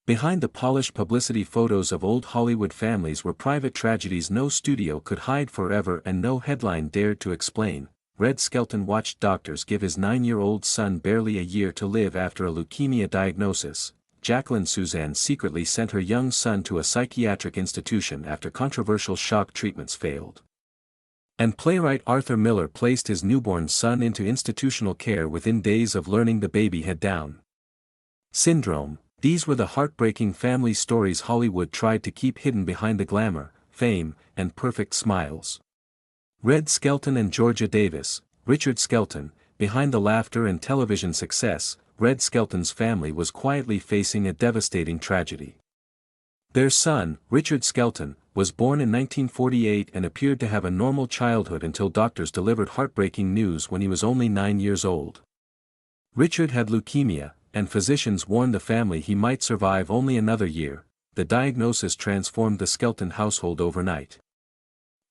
Behind the polished publicity photos of old Hollywood families were private tragedies no studio could hide forever and no headline dared to explain. Red Skelton watched doctors give his 9-year-old son barely a year to live after a leukemia diagnosis. Jacqueline Susann secretly sent her young son to a psychiatric institution after controversial shock treatments failed. And playwright Arthur Miller placed his newborn son into institutional care within days of learning the baby had Down syndrome. These were the heartbreaking family stories Hollywood tried to keep hidden behind the glamour, fame, and perfect smiles. Red Skelton and Georgia Davis. Richard Skelton. Behind the laughter and television success, Red Skelton's family was quietly facing a devastating tragedy. Their son, Richard Skelton, was born in 1948 and appeared to have a normal childhood until doctors delivered heartbreaking news when he was only 9 years old. Richard had leukemia, and physicians warned the family he might survive only another year. The diagnosis transformed the Skelton household overnight.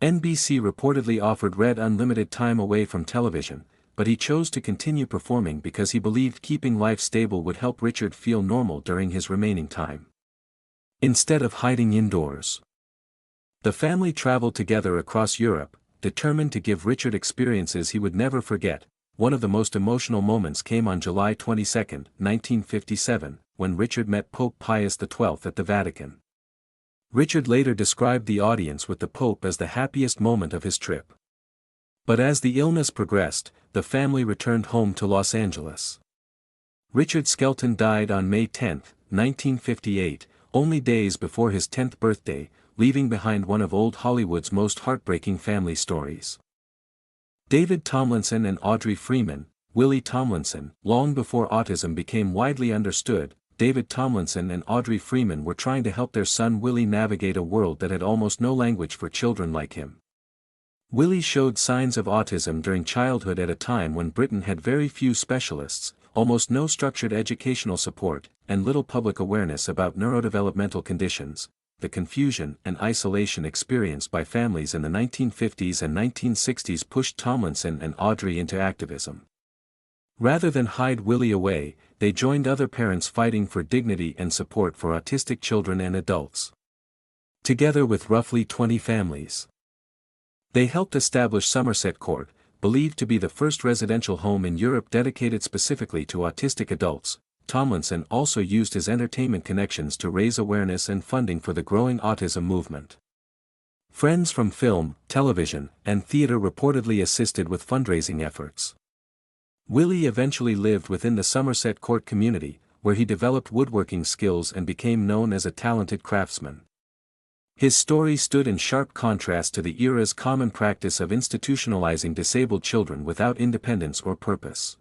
NBC reportedly offered Red unlimited time away from television, but he chose to continue performing because he believed keeping life stable would help Richard feel normal during his remaining time. Instead of hiding indoors, the family traveled together across Europe, determined to give Richard experiences he would never forget. One of the most emotional moments came on July 22, 1957, when Richard met Pope Pius XII at the Vatican. Richard later described the audience with the Pope as the happiest moment of his trip. But as the illness progressed, the family returned home to Los Angeles. Richard Skelton died on May 10, 1958, only days before his 10th birthday, leaving behind one of old Hollywood's most heartbreaking family stories. David Tomlinson and Audrey Freeman. Willie Tomlinson. Long before autism became widely understood, David Tomlinson and Audrey Freeman were trying to help their son Willie navigate a world that had almost no language for children like him. Willie showed signs of autism during childhood at a time when Britain had very few specialists, almost no structured educational support, and little public awareness about neurodevelopmental conditions. The confusion and isolation experienced by families in the 1950s and 1960s pushed Tomlinson and Audrey into activism. Rather than hide Willie away, they joined other parents fighting for dignity and support for autistic children and adults. Together with roughly 20 families, they helped establish Somerset Court, believed to be the first residential home in Europe dedicated specifically to autistic adults. Tomlinson also used his entertainment connections to raise awareness and funding for the growing autism movement. Friends from film, television, and theater reportedly assisted with fundraising efforts. Willie eventually lived within the Somerset Court community, where he developed woodworking skills and became known as a talented craftsman. His story stood in sharp contrast to the era's common practice of institutionalizing disabled children without independence or purpose.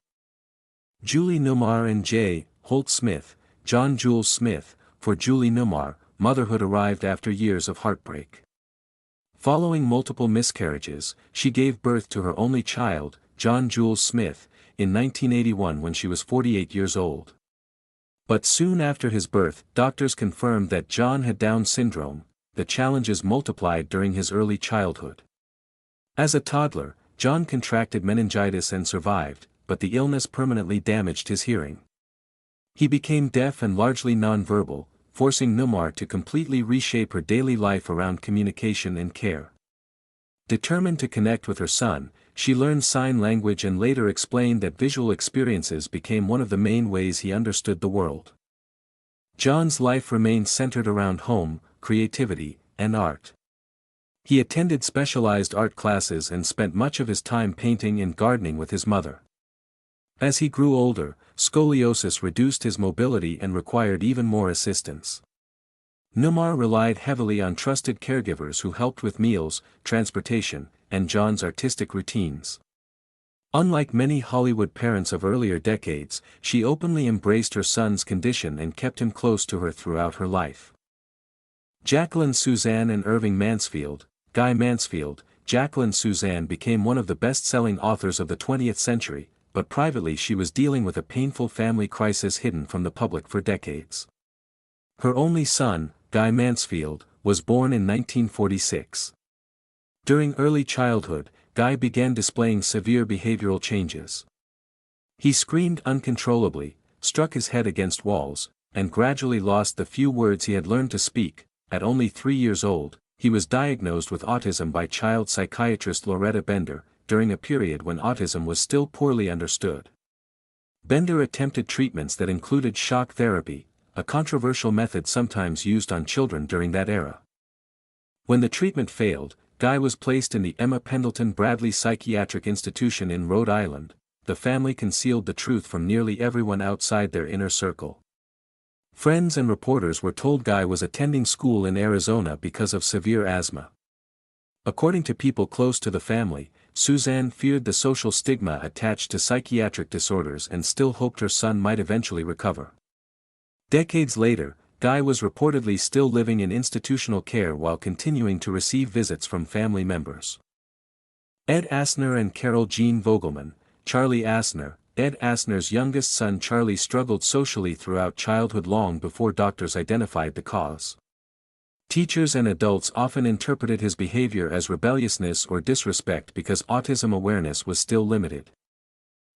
Julie Newmar and J. Holt Smith. John Jules Smith. For Julie Newmar, motherhood arrived after years of heartbreak. Following multiple miscarriages, she gave birth to her only child, John Jules Smith, in 1981 when she was 48 years old. But soon after his birth, doctors confirmed that John had Down syndrome. The challenges multiplied during his early childhood. As a toddler, John contracted meningitis and survived, but the illness permanently damaged his hearing. He became deaf and largely nonverbal, forcing Newmar to completely reshape her daily life around communication and care. Determined to connect with her son, she learned sign language and later explained that visual experiences became one of the main ways he understood the world. John's life remained centered around home, creativity, and art. He attended specialized art classes and spent much of his time painting and gardening with his mother. As he grew older, scoliosis reduced his mobility and required even more assistance. Newmar relied heavily on trusted caregivers who helped with meals, transportation, and John's artistic routines. Unlike many Hollywood parents of earlier decades, she openly embraced her son's condition and kept him close to her throughout her life. Jacqueline Susann and Irving Mansfield. Guy Mansfield. Jacqueline Susann became one of the best-selling authors of the 20th century, but privately she was dealing with a painful family crisis hidden from the public for decades. Her only son, Guy Mansfield, was born in 1946. During early childhood, Guy began displaying severe behavioral changes. He screamed uncontrollably, struck his head against walls, and gradually lost the few words he had learned to speak. At only 3 years old, he was diagnosed with autism by child psychiatrist Loretta Bender, during a period when autism was still poorly understood. Bender attempted treatments that included shock therapy, a controversial method sometimes used on children during that era. When the treatment failed, Guy was placed in the Emma Pendleton Bradley Psychiatric Institution in Rhode Island. The family concealed the truth from nearly everyone outside their inner circle. Friends and reporters were told Guy was attending school in Arizona because of severe asthma. According to people close to the family, Susann feared the social stigma attached to psychiatric disorders and still hoped her son might eventually recover. Decades later, Guy was reportedly still living in institutional care while continuing to receive visits from family members. Ed Asner and Carol Jean Vogelman. Charlie Asner. Ed Asner's youngest son Charlie struggled socially throughout childhood long before doctors identified the cause. Teachers and adults often interpreted his behavior as rebelliousness or disrespect because autism awareness was still limited.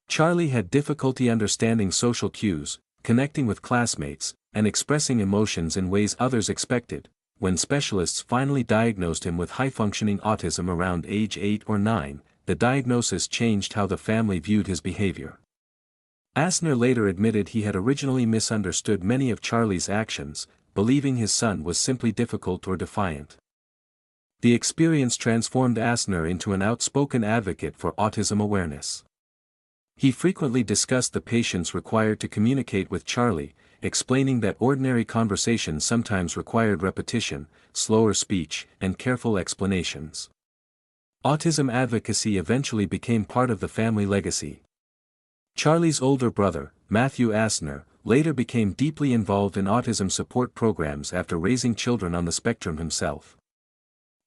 Charlie had difficulty understanding social cues, connecting with classmates, and expressing emotions in ways others expected. When specialists finally diagnosed him with high-functioning autism around age 8 or 9, the diagnosis changed how the family viewed his behavior. Asner later admitted he had originally misunderstood many of Charlie's actions, believing his son was simply difficult or defiant. The experience transformed Asner into an outspoken advocate for autism awareness. He frequently discussed the patience required to communicate with Charlie, explaining that ordinary conversation sometimes required repetition, slower speech, and careful explanations. Autism advocacy eventually became part of the family legacy. Charlie's older brother, Matthew Asner, later became deeply involved in autism support programs after raising children on the spectrum himself.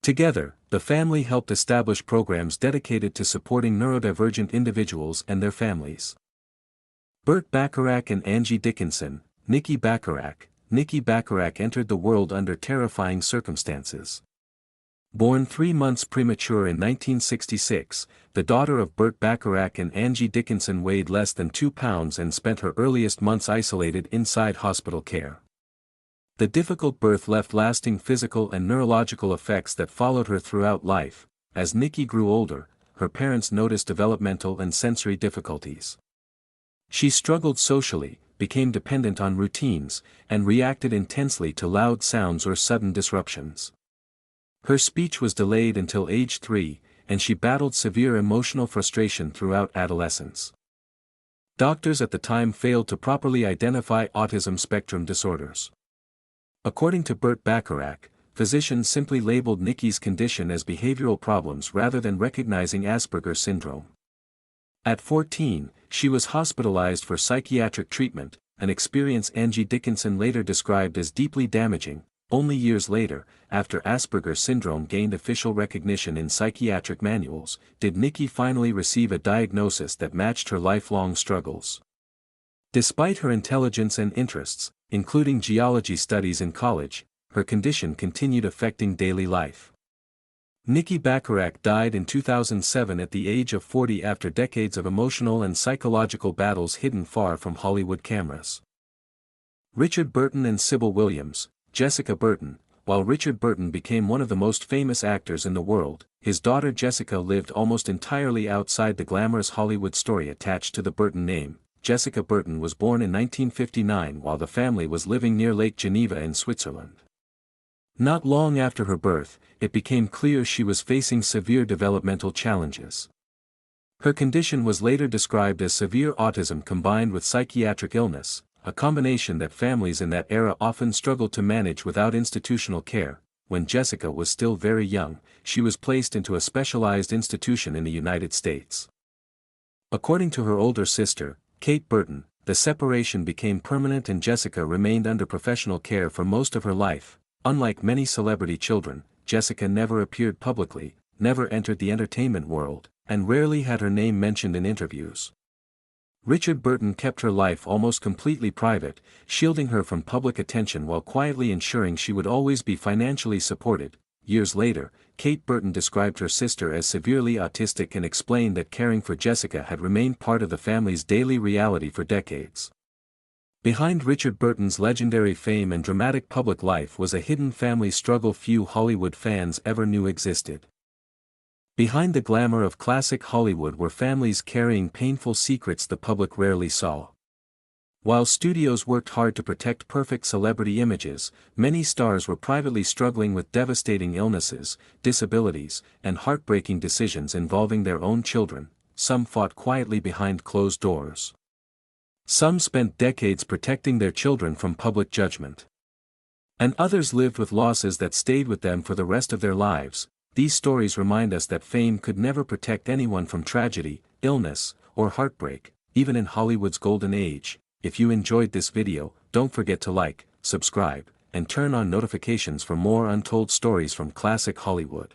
Together, the family helped establish programs dedicated to supporting neurodivergent individuals and their families. Burt Bacharach and Angie Dickinson. Nikki Bacharach. Nikki Bacharach entered the world under terrifying circumstances. Born 3 months premature in 1966, the daughter of Burt Bacharach and Angie Dickinson weighed less than 2 pounds and spent her earliest months isolated inside hospital care. The difficult birth left lasting physical and neurological effects that followed her throughout life. As Nikki grew older, her parents noticed developmental and sensory difficulties. She struggled socially, became dependent on routines, and reacted intensely to loud sounds or sudden disruptions. Her speech was delayed until age 3, and she battled severe emotional frustration throughout adolescence. Doctors at the time failed to properly identify autism spectrum disorders. According to Burt Bacharach, physicians simply labeled Nikki's condition as behavioral problems rather than recognizing Asperger's syndrome. At 14, she was hospitalized for psychiatric treatment, an experience Angie Dickinson later described as deeply damaging. Only years later, after Asperger's syndrome gained official recognition in psychiatric manuals, did Nikki finally receive a diagnosis that matched her lifelong struggles. Despite her intelligence and interests, including geology studies in college, her condition continued affecting daily life. Nikki Bacharach died in 2007 at the age of 40 after decades of emotional and psychological battles hidden far from Hollywood cameras. Richard Burton and Sybil Williams. Jessica Burton. While Richard Burton became one of the most famous actors in the world, his daughter Jessica lived almost entirely outside the glamorous Hollywood story attached to the Burton name. Jessica Burton was born in 1959 while the family was living near Lake Geneva in Switzerland. Not long after her birth, it became clear she was facing severe developmental challenges. Her condition was later described as severe autism combined with psychiatric illness, a combination that families in that era often struggled to manage without institutional care. When Jessica was still very young, she was placed into a specialized institution in the United States. According to her older sister, Kate Burton, the separation became permanent and Jessica remained under professional care for most of her life. Unlike many celebrity children, Jessica never appeared publicly, never entered the entertainment world, and rarely had her name mentioned in interviews. Richard Burton kept her life almost completely private, shielding her from public attention while quietly ensuring she would always be financially supported. Years later, Kate Burton described her sister as severely autistic and explained that caring for Jessica had remained part of the family's daily reality for decades. Behind Richard Burton's legendary fame and dramatic public life was a hidden family struggle few Hollywood fans ever knew existed. Behind the glamour of classic Hollywood were families carrying painful secrets the public rarely saw. While studios worked hard to protect perfect celebrity images, many stars were privately struggling with devastating illnesses, disabilities, and heartbreaking decisions involving their own children. Some fought quietly behind closed doors. Some spent decades protecting their children from public judgment. And others lived with losses that stayed with them for the rest of their lives. These stories remind us that fame could never protect anyone from tragedy, illness, or heartbreak, even in Hollywood's golden age. If you enjoyed this video, don't forget to like, subscribe, and turn on notifications for more untold stories from classic Hollywood.